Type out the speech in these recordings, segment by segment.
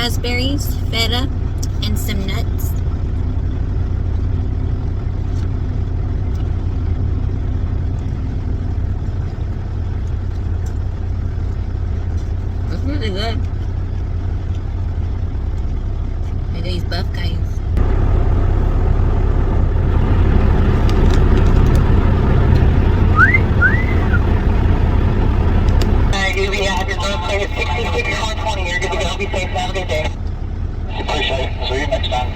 raspberries, feta, and some nuts. It's really good. Look at these buff guys. You're good to go. Be safe. Have a good day. Appreciate it. See you next time.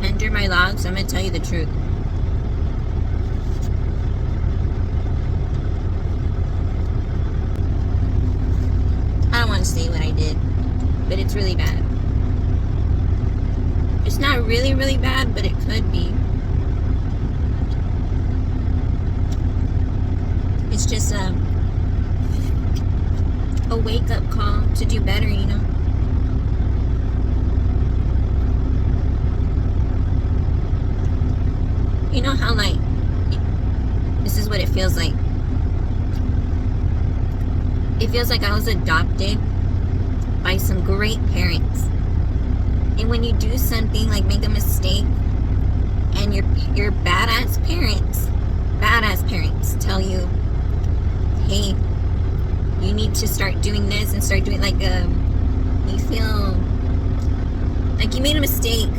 Enter my logs. I'm gonna tell you the truth. I don't want to say what I did, but it's really bad. It's not really, really bad, but it could be. It's just a wake-up call to do better, you know? You know how, like, this is what it feels like. It feels like I was adopted by some great parents. And when you do something, like make a mistake, and your badass parents tell you, hey, you need to start doing this and start doing, like, you feel like you made a mistake,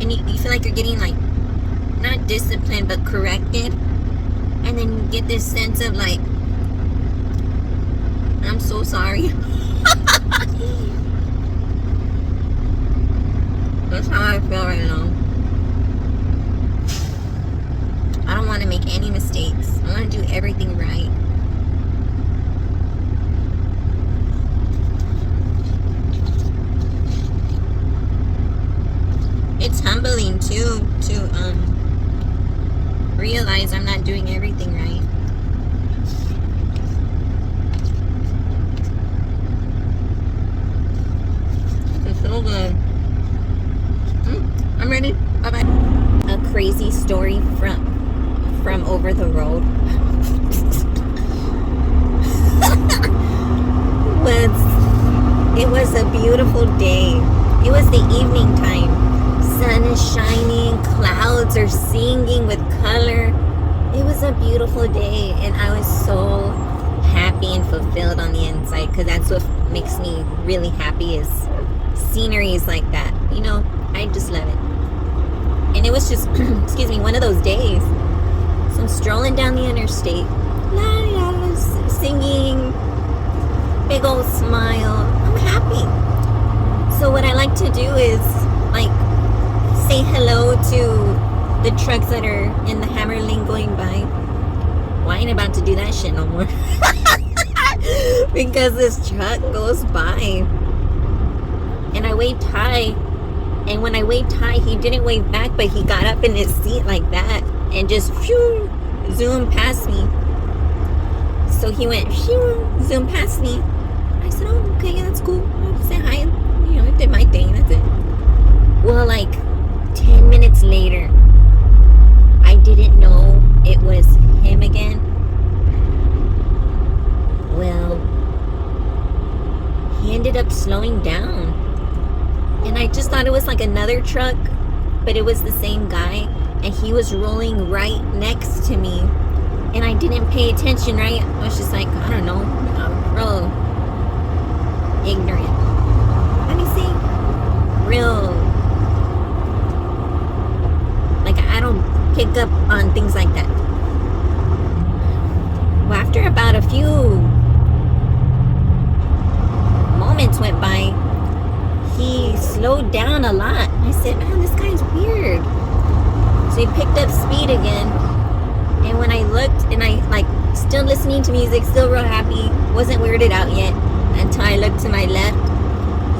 and you feel like you're getting, like, not disciplined, but corrected, and then you get this sense of, like, I'm so sorry. That's how I feel right now. I don't want to make any mistakes. I want to do everything right. It's humbling too to realize I'm not doing everything right. It's so good. I'm ready. Bye-bye. A crazy story from over the road. It was a beautiful day. It was the evening time. Sun is shining, clouds are singing with color. It was a beautiful day, and I was so happy and fulfilled on the inside, because that's what makes me really happy, is sceneries like that. You know, I just love it. And it was just, excuse me, one of those days. So I'm strolling down the interstate, singing, big old smile. I'm happy. So what I like to do is, like, say hello to the trucks that are in the Hammer lane going by. Well, I ain't about to do that shit no more. Because this truck goes by. And I waved hi. And when I waved hi, he didn't wave back, but he got up in his seat like that and just phew, zoomed past me. So he went phew, zoomed past me. I said, oh, okay, yeah, that's cool. I'll say hi. You know, I did my thing. That's it. Well, like 10 minutes later, I didn't know it was him again. Well, he ended up slowing down. And I just thought it was like another truck, but it was the same guy, and he was rolling right next to me, and I didn't pay attention, right? I was just like, I don't know, real ignorant. Let me see. Real, like, I don't pick up on things like that. Well, after about a few moments went by, he slowed down a lot. I said, man, this guy's weird. So he picked up speed again. And when I looked, and I, like, still listening to music, still real happy, wasn't weirded out yet, until I looked to my left.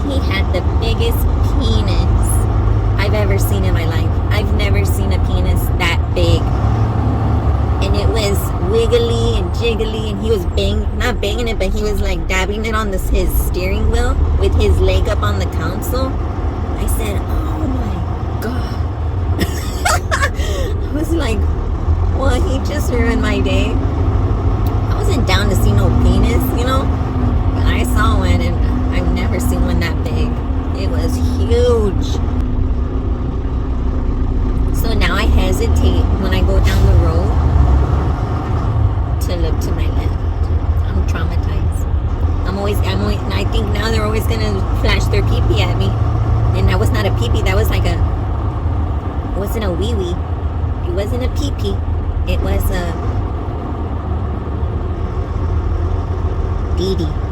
He had the biggest penis I've ever seen in my life. I've never seen a penis that big. And it was wiggly and jiggly, and he was not banging it, but he was like dabbing it on his steering wheel with his leg up on the console. I said, oh my God. I was like, well, he just ruined my day. I wasn't down to see no penis, you know, but I saw one, and I've never seen one that big. It was huge. So now I hesitate when I go down the road to look to my left. I'm traumatized. And I think now they're always gonna flash their pee-pee at me. And that was not a pee-pee, that was like it wasn't a wee-wee. It wasn't a pee-pee. It was a Dee Dee.